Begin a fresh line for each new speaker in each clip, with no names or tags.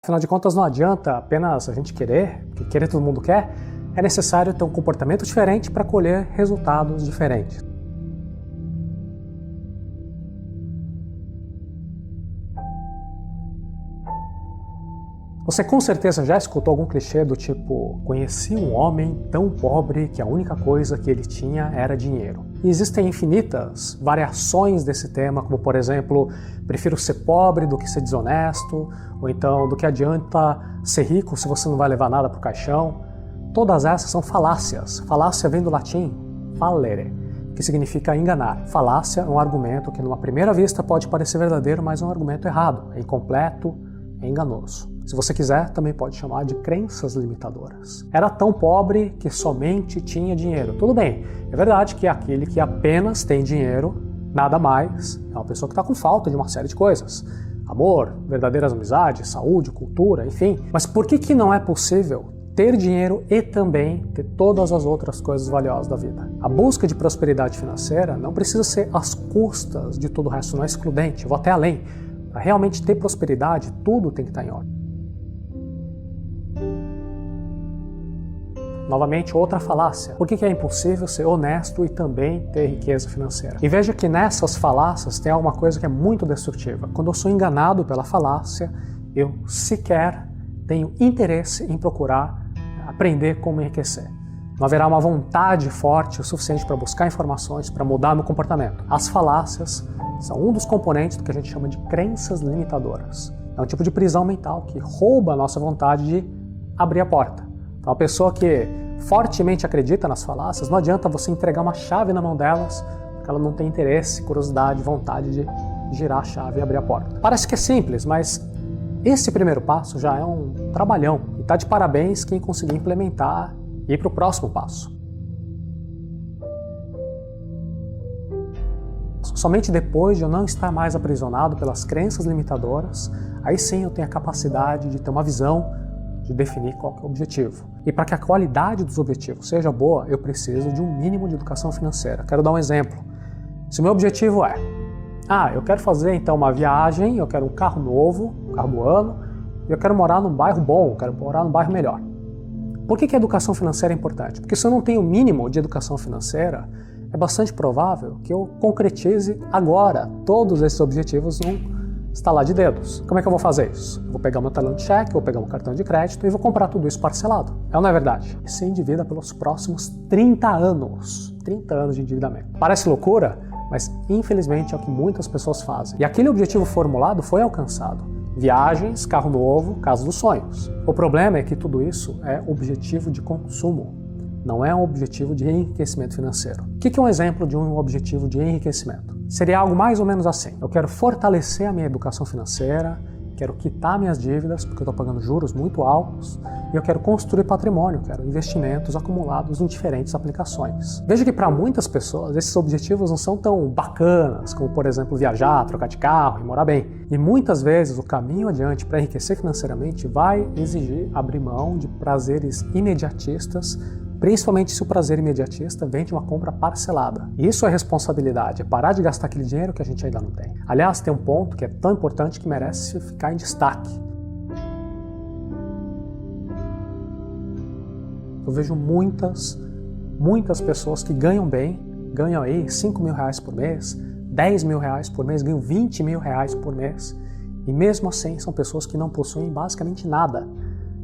Afinal de contas, não adianta apenas a gente querer, porque querer todo mundo quer, é necessário ter um comportamento diferente para colher resultados diferentes. Você com certeza já escutou algum clichê do tipo: conheci um homem tão pobre que a única coisa que ele tinha era dinheiro. E existem infinitas variações desse tema, como por exemplo, prefiro ser pobre do que ser desonesto, ou então do que adianta ser rico se você não vai levar nada para o caixão. Todas essas são falácias. Falácia vem do latim fallere, que significa enganar. Falácia é um argumento que numa primeira vista pode parecer verdadeiro, mas é um argumento errado, é incompleto, é enganoso. Se você quiser, também pode chamar de crenças limitadoras. Era tão pobre que somente tinha dinheiro. Tudo bem, é verdade que aquele que apenas tem dinheiro, nada mais, é uma pessoa que está com falta de uma série de coisas. Amor, verdadeiras amizades, saúde, cultura, enfim. Mas por que não é possível ter dinheiro e também ter todas as outras coisas valiosas da vida? A busca de prosperidade financeira não precisa ser às custas de todo o resto, não é excludente. Eu vou até além. Para realmente ter prosperidade, tudo tem que estar em ordem. Novamente, outra falácia. Por que é impossível ser honesto e também ter riqueza financeira? E veja que nessas falácias tem alguma coisa que é muito destrutiva. Quando eu sou enganado pela falácia, eu sequer tenho interesse em procurar aprender como enriquecer. Não haverá uma vontade forte o suficiente para buscar informações, para mudar meu comportamento. As falácias são um dos componentes do que a gente chama de crenças limitadoras. É um tipo de prisão mental que rouba a nossa vontade de abrir a porta. Então, a pessoa que fortemente acredita nas falácias, não adianta você entregar uma chave na mão delas, porque ela não tem interesse, curiosidade, vontade de girar a chave e abrir a porta. Parece que é simples, mas esse primeiro passo já é um trabalhão. E tá de parabéns quem conseguir implementar e ir para o próximo passo. Somente depois de eu não estar mais aprisionado pelas crenças limitadoras, aí sim eu tenho a capacidade de ter uma visão, de definir qual que é o objetivo. E para que a qualidade dos objetivos seja boa, eu preciso de um mínimo de educação financeira. Quero dar um exemplo. Se o meu objetivo é, eu quero fazer então uma viagem, eu quero um carro novo, um carro do ano, e eu quero morar num bairro bom, eu quero morar num bairro melhor. Por que a educação financeira é importante? Porque se eu não tenho o mínimo de educação financeira, é bastante provável que eu concretize agora todos esses objetivos num estalar de dedos. Como é que eu vou fazer isso? Eu vou pegar meu talão de cheque, vou pegar meu cartão de crédito e vou comprar tudo isso parcelado. É ou não é verdade? E se endivida pelos próximos 30 anos. 30 anos de endividamento. Parece loucura, mas infelizmente é o que muitas pessoas fazem. E aquele objetivo formulado foi alcançado. Viagens, carro novo, casa dos sonhos. O problema é que tudo isso é objetivo de consumo. Não é um objetivo de enriquecimento financeiro. O que é um exemplo de um objetivo de enriquecimento? Seria algo mais ou menos assim. Eu quero fortalecer a minha educação financeira, quero quitar minhas dívidas, porque eu estou pagando juros muito altos, e eu quero construir patrimônio, quero investimentos acumulados em diferentes aplicações. Veja que para muitas pessoas esses objetivos não são tão bacanas, como por exemplo viajar, trocar de carro e morar bem. E muitas vezes o caminho adiante para enriquecer financeiramente vai exigir abrir mão de prazeres imediatistas, principalmente se o prazer imediatista vem de uma compra parcelada. Isso é responsabilidade, é parar de gastar aquele dinheiro que a gente ainda não tem. Aliás, tem um ponto que é tão importante que merece ficar em destaque. Eu vejo muitas pessoas que ganham bem, ganham aí 5 mil reais por mês, 10 mil reais por mês, ganham 20 mil reais por mês, e mesmo assim são pessoas que não possuem basicamente nada.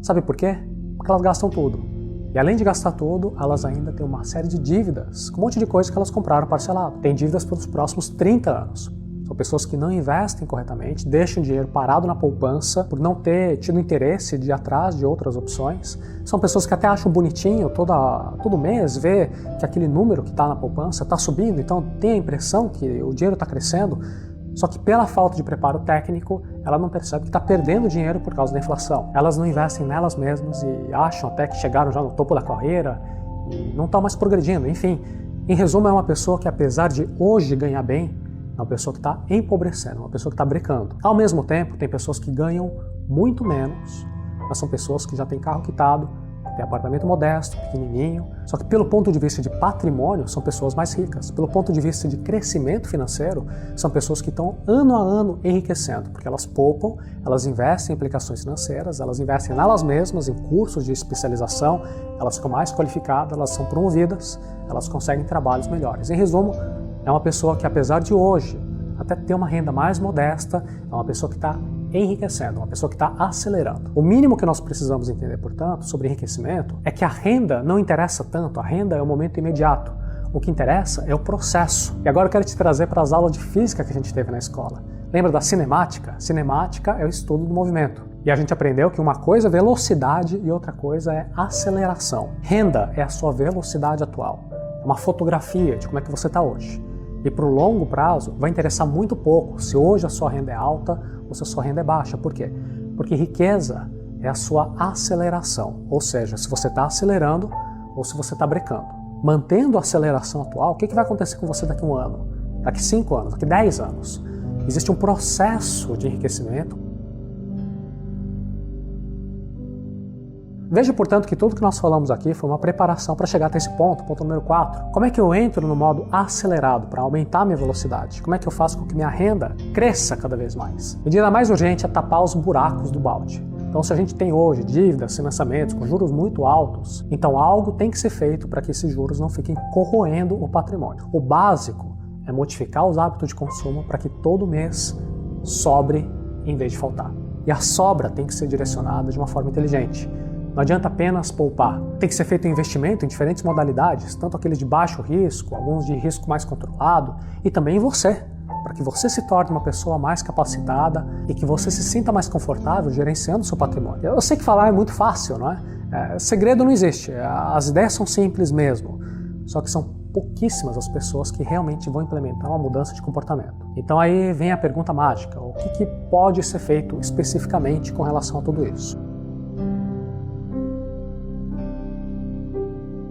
Sabe por quê? Porque elas gastam tudo. E além de gastar tudo, elas ainda têm uma série de dívidas, com um monte de coisa que elas compraram parcelado. Tem dívidas pelos próximos 30 anos. São pessoas que não investem corretamente, deixam o dinheiro parado na poupança por não ter tido interesse de ir atrás de outras opções. São pessoas que até acham bonitinho todo mês ver que aquele número que está na poupança está subindo, então tem a impressão que o dinheiro está crescendo. Só que pela falta de preparo técnico, ela não percebe que está perdendo dinheiro por causa da inflação. Elas não investem nelas mesmas e acham até que chegaram já no topo da carreira e não estão mais progredindo. Enfim, em resumo, é uma pessoa que apesar de hoje ganhar bem, é uma pessoa que está empobrecendo, uma pessoa que está brecando. Ao mesmo tempo, tem pessoas que ganham muito menos, mas são pessoas que já têm carro quitado, tem apartamento modesto, pequenininho, só que pelo ponto de vista de patrimônio, são pessoas mais ricas. Pelo ponto de vista de crescimento financeiro, são pessoas que estão ano a ano enriquecendo, porque elas poupam, elas investem em aplicações financeiras, elas investem nelas mesmas, em cursos de especialização, elas ficam mais qualificadas, elas são promovidas, elas conseguem trabalhos melhores. Em resumo, é uma pessoa que, apesar de hoje até ter uma renda mais modesta, é uma pessoa que está enriquecendo, uma pessoa que está acelerando. O mínimo que nós precisamos entender, portanto, sobre enriquecimento é que a renda não interessa tanto, a renda é o momento imediato. O que interessa é o processo. E agora eu quero te trazer para as aulas de física que a gente teve na escola. Lembra da cinemática? Cinemática é o estudo do movimento. E a gente aprendeu que uma coisa é velocidade e outra coisa é aceleração. Renda é a sua velocidade atual. É uma fotografia de como é que você está hoje. E para o longo prazo vai interessar muito pouco se hoje a sua renda é alta ou se a sua renda é baixa. Por quê? Porque riqueza é a sua aceleração, ou seja, se você está acelerando ou se você está brecando. Mantendo a aceleração atual, o que vai acontecer com você daqui a 1 ano, daqui 5 anos, daqui 10 anos? Existe um processo de enriquecimento. Veja, portanto, que tudo que nós falamos aqui foi uma preparação para chegar até esse ponto número 4. Como é que eu entro no modo acelerado para aumentar a minha velocidade? Como é que eu faço com que minha renda cresça cada vez mais? A medida mais urgente é tapar os buracos do balde. Então, se a gente tem hoje dívidas, financiamentos com juros muito altos, então algo tem que ser feito para que esses juros não fiquem corroendo o patrimônio. O básico é modificar os hábitos de consumo para que todo mês sobre em vez de faltar. E a sobra tem que ser direcionada de uma forma inteligente. Não adianta apenas poupar. Tem que ser feito um investimento em diferentes modalidades, tanto aqueles de baixo risco, alguns de risco mais controlado, e também em você, para que você se torne uma pessoa mais capacitada e que você se sinta mais confortável gerenciando o seu patrimônio. Eu sei que falar é muito fácil, não é? Segredo não existe, as ideias são simples mesmo, só que são pouquíssimas as pessoas que realmente vão implementar uma mudança de comportamento. Então aí vem a pergunta mágica, o que pode ser feito especificamente com relação a tudo isso?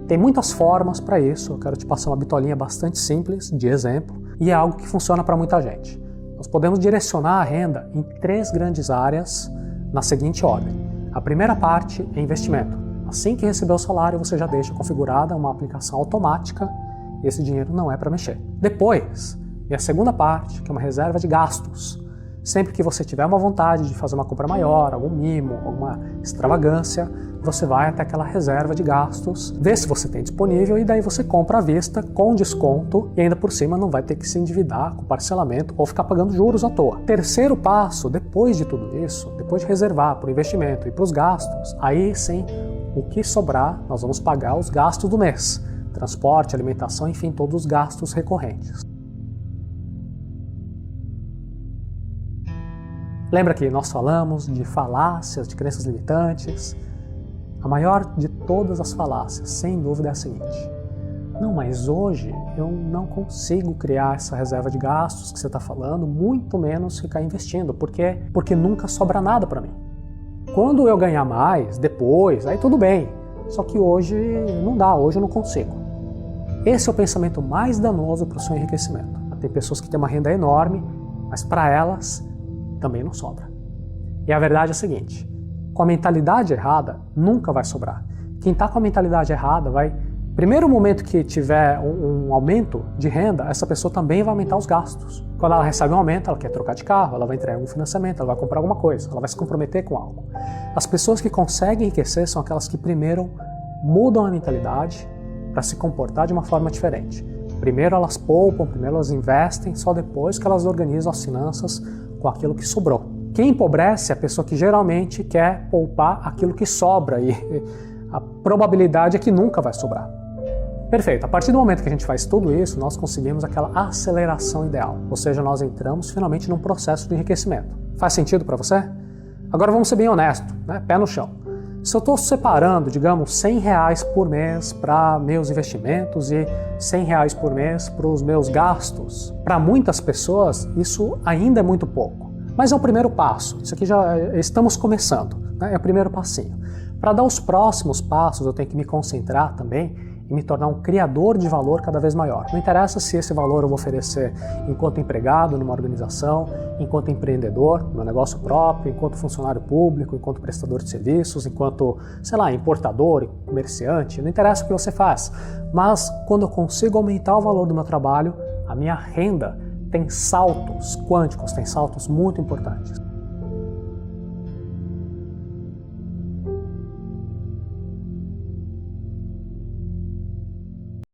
Tem muitas formas para isso, eu quero te passar uma bitolinha bastante simples, de exemplo, e é algo que funciona para muita gente. Nós podemos direcionar a renda em 3 grandes áreas na seguinte ordem. A primeira parte é investimento. Assim que receber o salário, você já deixa configurada uma aplicação automática e esse dinheiro não é para mexer. Depois, vem a segunda parte, que é uma reserva de gastos. Sempre que você tiver uma vontade de fazer uma compra maior, algum mimo, alguma extravagância, você vai até aquela reserva de gastos, vê se você tem disponível e daí você compra à vista com desconto e ainda por cima não vai ter que se endividar com parcelamento ou ficar pagando juros à toa. Terceiro passo, depois de tudo isso, depois de reservar para o investimento e para os gastos, aí sim, o que sobrar, nós vamos pagar os gastos do mês. Transporte, alimentação, enfim, todos os gastos recorrentes. Lembra que nós falamos de falácias, de crenças limitantes? A maior de todas as falácias, sem dúvida, é a seguinte: não, mas hoje eu não consigo criar essa reserva de gastos que você está falando, muito menos ficar investindo, porque nunca sobra nada para mim. Quando eu ganhar mais, depois, aí tudo bem, só que hoje não dá, hoje eu não consigo. Esse é o pensamento mais danoso para o seu enriquecimento. Tem pessoas que têm uma renda enorme, mas para elas também não sobra. E a verdade é a seguinte: com a mentalidade errada, nunca vai sobrar. Quem está com a mentalidade errada vai... Primeiro momento que tiver um aumento de renda, essa pessoa também vai aumentar os gastos. Quando ela recebe um aumento, ela quer trocar de carro, ela vai entregar um financiamento, ela vai comprar alguma coisa, ela vai se comprometer com algo. As pessoas que conseguem enriquecer são aquelas que primeiro mudam a mentalidade para se comportar de uma forma diferente. Primeiro elas poupam, primeiro elas investem, só depois que elas organizam as finanças com aquilo que sobrou. Quem empobrece é a pessoa que geralmente quer poupar aquilo que sobra e a probabilidade é que nunca vai sobrar. Perfeito, a partir do momento que a gente faz tudo isso, nós conseguimos aquela aceleração ideal, ou seja, nós entramos finalmente num processo de enriquecimento. Faz sentido para você? Agora vamos ser bem honestos, né? Pé no chão. Se eu estou separando, digamos, R$100 por mês para meus investimentos e R$100 por mês para os meus gastos, para muitas pessoas isso ainda é muito pouco. Mas é o primeiro passo, isso aqui já estamos começando, né? É o primeiro passinho. Para dar os próximos passos eu tenho que me concentrar também e me tornar um criador de valor cada vez maior. Não interessa se esse valor eu vou oferecer enquanto empregado numa organização, enquanto empreendedor, no meu negócio próprio, enquanto funcionário público, enquanto prestador de serviços, enquanto, sei lá, importador, comerciante, não interessa o que você faz. Mas quando eu consigo aumentar o valor do meu trabalho, a minha renda tem saltos quânticos, tem saltos muito importantes.